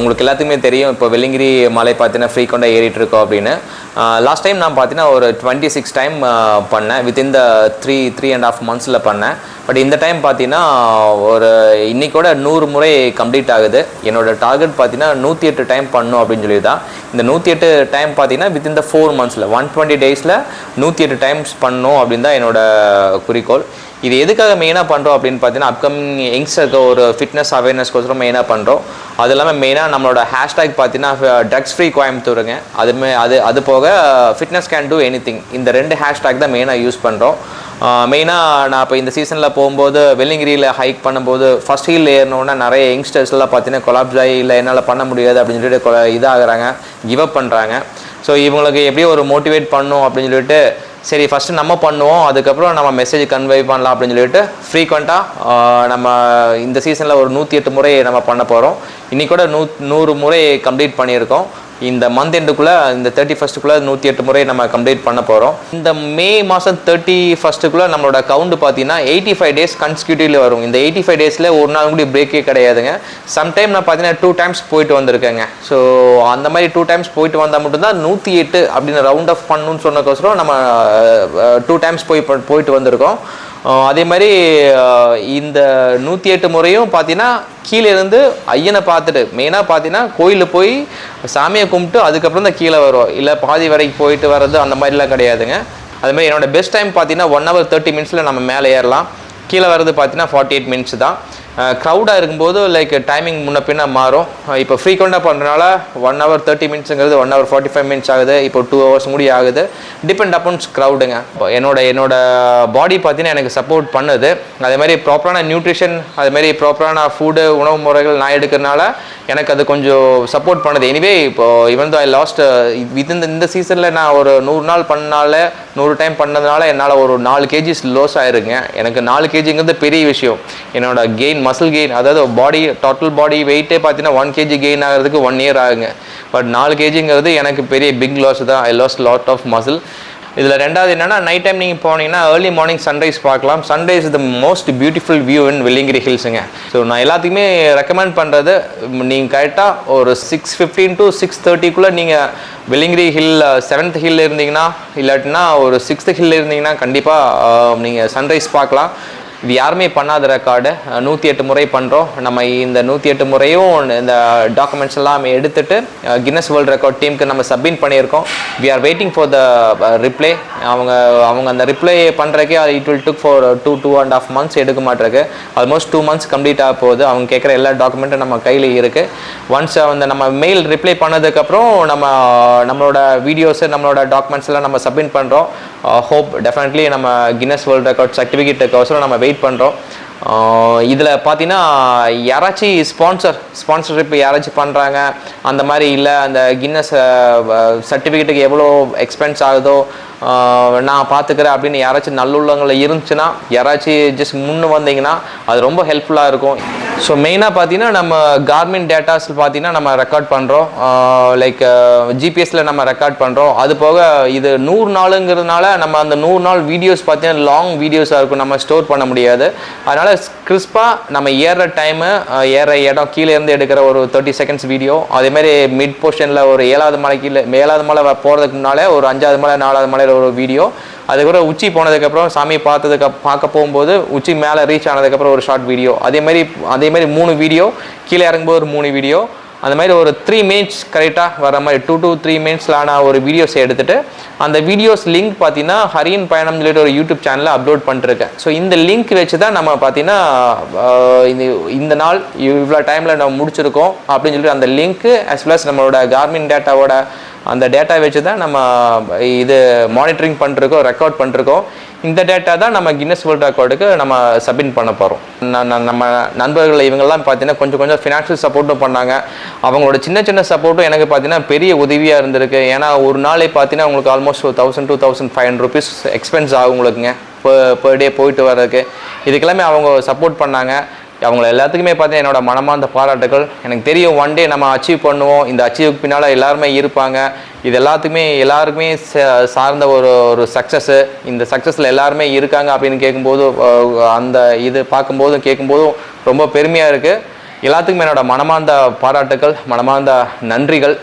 உங்களுக்கு எல்லாத்துக்குமே தெரியும் இப்போ வெள்ளிங்கிரி மலை பார்த்தீங்கன்னா ஃப்ரீக்வெண்ட்டாக ஏறிட்டு இருக்கோம் அப்படின்னு. லாஸ்ட் டைம் நான் பார்த்தீங்கன்னா ஒரு 26 டைம் பண்ணேன், வித்தின் த 3.5 months பண்ணேன். பட் இந்த டைம் பார்த்தீங்கன்னா ஒரு இன்னைக்கோட 100 முறை கம்ப்ளீட் ஆகுது. என்னோட டார்கெட் பார்த்தீங்கன்னா 108 டைம் பண்ணணும் அப்படின்னு சொல்லி தான். இந்த 108 டைம் பார்த்தீங்கன்னா within the 4 months 120 days 108 times பண்ணணும் அப்படின்னு தான் என்னோட குறிக்கோள். இது எதுக்காக மெயினாக பண்ணுறோம் அப்படின்னு பார்த்தீங்கன்னா அப்கமிங் யங்ஸ்டருக்கு ஒரு ஃபிட்னஸ் அவேர்னஸ்க்கோசரம் மெயினாக பண்ணுறோம். அது இல்லாமல் மெயினாக நம்மளோட ஹேஷ்டேக் பார்த்தீங்கன்னா ட்ரக்ஸ் ஃப்ரீ கோயம்புத்தூருங்க. அது போக ஃபிட்னஸ் கேன் டூ எனிதிங், இந்த 2 ஹேஷ்டேக் தான் மெயினாக யூஸ் பண்ணுறோம். மெயினாக நான் இப்போ இந்த சீசனில் போகும்போது வெள்ளிங்கிரியில் ஹைக் பண்ணும்போது ஃபஸ்ட் ஹில் ஏறினோன்னா நிறைய யங்ஸ்டர்ஸ்லாம் பார்த்தீங்கன்னா கொலாப்ஸ் ஆகி இல்லை என்னால் பண்ண முடியாது அப்படின்னு சொல்லிட்டு இதாகிறாங்க, கிவ் அப் பண்ணுறாங்க. ஸோ இவங்களுக்கு எப்படியோ ஒரு மோட்டிவேட் பண்ணும் அப்படின்னு சொல்லிட்டு சரி ஃபஸ்ட்டு நம்ம பண்ணுவோம், அதுக்கப்புறம் நம்ம மெசேஜ் கன்வே பண்ணலாம் அப்படின்னு சொல்லிட்டு ஃப்ரீக்வெண்ட்டாக நம்ம இந்த சீசனில் ஒரு 108 முறை நம்ம பண்ண போகிறோம். இன்றைக்கி கூட 100 முறை கம்ப்ளீட் பண்ணியிருக்கோம். இந்த மந்த் எண்டுக்குள்ளே இந்த 31st 108 முறை நம்ம கம்ப்ளீட் பண்ண போகிறோம். இந்த மே மாதம் 31st நம்மளோட கவுண்ட் பார்த்தீங்கன்னா 85 days கன்ஸ்கியூட்டிவ்லி வரும். இந்த 85 days ஒரு நாள் கூட பிரேக்கே கிடையாதுங்க. சம்டைம் நான் பார்த்தீங்கன்னா 2 times போயிட்டு வந்திருக்கேங்க. ஸோ அந்த மாதிரி 2 times போயிட்டு வந்தால் மட்டும்தான் 108 அப்படின்னு ரவுண்ட் ஆஃப் பண்ணணும்னு சொன்னக்கோசரம் நம்ம 2 times போயிட்டு வந்திருக்கோம். அதே மாதிரி இந்த 108 முறையும் பார்த்தீங்கன்னா கீழே இருந்து ஐயனை பார்த்துட்டு மெயினாக பார்த்தீங்கன்னா கோயிலில் போய் சாமியை கும்பிட்டு அதுக்கப்புறம் தான் கீழே வரும், இல்லை பாதி வரைக்கும் போயிட்டு வர்றது அந்த மாதிரிலாம் கிடையாதுங்க. அதுமாதிரி என்னோட பெஸ்ட் டைம் பார்த்தீங்கன்னா 1 hour 30 minutes நம்ம மேலே ஏறலாம். கீழே வர்றது பார்த்தீங்கன்னா 48 minutes தான். க்ரௌடாக இருக்கும்போது லைக் டைமிங் முன்ன பின்ன மாறும். இப்போ ஃப்ரீக்வெண்ட்டாக பண்ணுறதுனால 1 hour 30 minutesங்கிறது 1 hour 45 minutes ஆகுது, இப்போ 2 hours முடி ஆகுது. டிபெண்ட் அப்பான்ஸ் க்ரௌடுங்க. என்னோட பாடி பார்த்தீங்கன்னா எனக்கு சப்போர்ட் பண்ணுது. அதே மாதிரி ப்ராப்பரான நியூட்ரிஷன், அதுமாரி ப்ராப்பரான ஃபுட்டு உணவு முறைகள் நான் எடுக்கிறதுனால எனக்கு அது கொஞ்சம் சப்போர்ட் பண்ணுது. எனிவே இப்போ ஈவன் தோ ஐ லாஸ்ட் இந்த சீசனில் நான் ஒரு 100 நாள் பண்ணனால 100 டைம் பண்ணதுனால என்னால் ஒரு 4 kgs லாஸ் ஆயிருங்க. எனக்கு 4 kgங்கிறது பெரிய விஷயம். என்னோட கெயின் மசில் கெயின், அதாவது பாடி டோட்டல் பாடி வெயிட்டே பார்த்தீங்கன்னா 1 kg கெயின் ஆகிறதுக்கு 1 year ஆகுங்க. பட் 4 kgங்கிறது எனக்கு பெரிய பிக் லாஸ் தான். I lost lot of muscle. இதில் ரெண்டாவது என்னென்னா நைட் டைம் நீங்கள் போனீங்கன்னா ஏர்லி மார்னிங் சன்ரைஸ் பார்க்கலாம். Sunrise the most beautiful view in Velliangiri ஹில்ஸுங்க. ஸோ நான் எல்லாத்துக்குமே ரெக்கமெண்ட் பண்ணுறது நீங்கள் கரெக்டாக ஒரு 6:15 to 6:30 நீங்கள் வெள்ளிங்கிரி ஹில் 7th hill இருந்தீங்கன்னா இல்லாட்டினா ஒரு 6th hill இருந்தீங்கன்னா கண்டிப்பாக நீங்கள் சன்ரைஸ் பார்க்கலாம். இது யாருமே பண்ணாத ரெக்கார்டு. 108 முறை பண்ணுறோம். நம்ம இந்த 108 முறையும் இந்த டாக்குமெண்ட்ஸ் எல்லாம் எடுத்துகிட்டு கின்னஸ் வேர்ல்டு ரெக்கார்ட் டீமுக்கு நம்ம சப்மிட் பண்ணியிருக்கோம். We are waiting for the reply. அவங்க அந்த ரிப்ளை பண்ணுறக்கே it will took for 2.5 months எடுக்க மாட்டிருக்கு. ஆல்மோஸ்ட் 2 months கம்ப்ளீட் ஆக போகுது. அவங்க கேட்குற எல்லா டாக்குமெண்ட்டும் நம்ம கையில் இருக்குது. ஒன்ஸ் அந்த நம்ம மெயில் ரிப்ளை பண்ணதுக்கப்புறம் நம்மளோட வீடியோஸு நம்மளோட டாக்குமெண்ட்ஸ் எல்லாம் நம்ம சப்மிட் பண்ணுறோம். ஹோப் டெஃபினெட்லி நம்ம கின்னஸ் வேர்ல்டு ரெக்கார்ட் சர்டிஃபிகேட்டுக்கோசரம் நம்ம வெயிட் பண்ணுறோம். இதில் பார்த்தீங்கன்னா யாராச்சும் ஸ்பான்சர்ஷிப் யாராச்சும் பண்ணுறாங்க அந்த மாதிரி இல்லை, அந்த கின்னஸ் சர்டிஃபிகேட்டுக்கு எவ்வளோ எக்ஸ்பென்ஸ் ஆகுதோ நான் பார்த்துக்கிறேன் அப்படின்னு யாராச்சும் நல்லுள்ளவங்களை இருந்துச்சுன்னா யாராச்சும் ஜஸ்ட் முன்னு வந்தீங்கன்னா அது ரொம்ப ஹெல்ப்ஃபுல்லாக இருக்கும். ஸோ மெயினாக பார்த்தீங்கன்னா நம்ம கார்மெண்ட் டேட்டாஸ் பார்த்தீங்கன்னா நம்ம ரெக்கார்ட் பண்ணுறோம். லைக் ஜிபிஎஸ்சில் நம்ம ரெக்கார்ட் பண்ணுறோம். அது போக இது 100 நாளுங்கிறதுனால நம்ம அந்த 100 நாள் வீடியோஸ் பார்த்தீங்கன்னா லாங் வீடியோஸாக இருக்கும், நம்ம ஸ்டோர் பண்ண முடியாது. அதனால் கிறிஸ்பாக நம்ம ஏறுற டைமு, ஏற இடம், கீழே இருந்து எடுக்கிற ஒரு 30 seconds வீடியோ, அதேமாதிரி மிட் போர்ஷனில் ஒரு 7வது மலை போகிறதுக்கு முன்னாலே ஒரு 5வது மலை 4வது மலையில் ஒரு வீடியோ, அதுக்கப்புறம் உச்சி போனதுக்கப்புறம் சாமி பார்க்க போகும்போது உச்சி மேலே ரீச் ஆனதுக்கப்புறம் ஒரு ஷார்ட் வீடியோ, அதேமாதிரி 3 வீடியோ, கீழே இறங்கும்போது ஒரு 3 வீடியோ, அந்த மாதிரி ஒரு 3 minutes கரெக்டாக வர மாதிரி 2 to 3 minutesலான ஒரு வீடியோஸ் எடுத்துகிட்டு அந்த வீடியோஸ் லிங்க் பார்த்தீங்கன்னா ஹரியின் பயணம் சொல்லிட்டு ஒரு யூடியூப் சேனலில் அப்லோட் பண்ணிட்டுருக்கேன். ஸோ இந்த லிங்க் வச்சு தான் நம்ம பார்த்தீங்கன்னா இந்த நாள் இவ்வளோ டைமில் நம்ம முடிச்சிருக்கோம் அப்படின்னு சொல்லிட்டு அந்த லிங்க்கு அஸ் வெல் அஸ் நம்மளோட கார்மெண்ட் டேட்டாவோட அந்த டேட்டா வச்சு தான் நம்ம இது மானிட்டரிங் பண்ணிருக்கோம், ரெக்கார்ட் பண்ணிருக்கோம். இந்த டேட்டா தான் நம்ம கின்னஸ் வேர்ல்டு ரெக்கார்டுக்கு நம்ம சப்மிட் பண்ண போகிறோம். நம்ம நண்பர்கள் இவங்கெல்லாம் பார்த்தீங்கன்னா கொஞ்சம் ஃபினான்ஷியல் சப்போர்ட்டும் பண்ணாங்க. அவங்களோட சின்ன சப்போர்ட்டும் எனக்கு பார்த்தீங்கன்னா பெரிய உதவியாக இருந்திருக்கு. ஏன்னா ஒரு நாளே பார்த்தீங்கன்னா உங்களுக்கு ஆல்மோஸ்ட் 1000 to 1500 rupees எக்ஸ்பென்ஸ் ஆகும் உங்களுக்குங்க per day போயிட்டு வர்றதுக்கு. இதுக்கெல்லாமே அவங்க சப்போர்ட் பண்ணாங்க. அவங்கள எல்லாத்துக்குமே பார்த்தீங்கன்னா என்னோட மனமார்ந்த பாராட்டுகள். எனக்கு தெரியும் ஒன் டே நம்ம அச்சீவ் பண்ணுவோம். இந்த அச்சீவுக்கு பின்னால் எல்லாருமே இருப்பாங்க. இது எல்லாருக்குமே சார்ந்த ஒரு சக்ஸஸ்ஸு. இந்த சக்ஸஸில் எல்லாருமே இருக்காங்க அப்படின்னு கேட்கும்போது அந்த இது பார்க்கும்போதும் கேட்கும்போதும் ரொம்ப பெருமையாக இருக்குது. எல்லாத்துக்கும் என்னோட மனமார்ந்த பாராட்டுக்கள், மனமார்ந்த நன்றிகள்.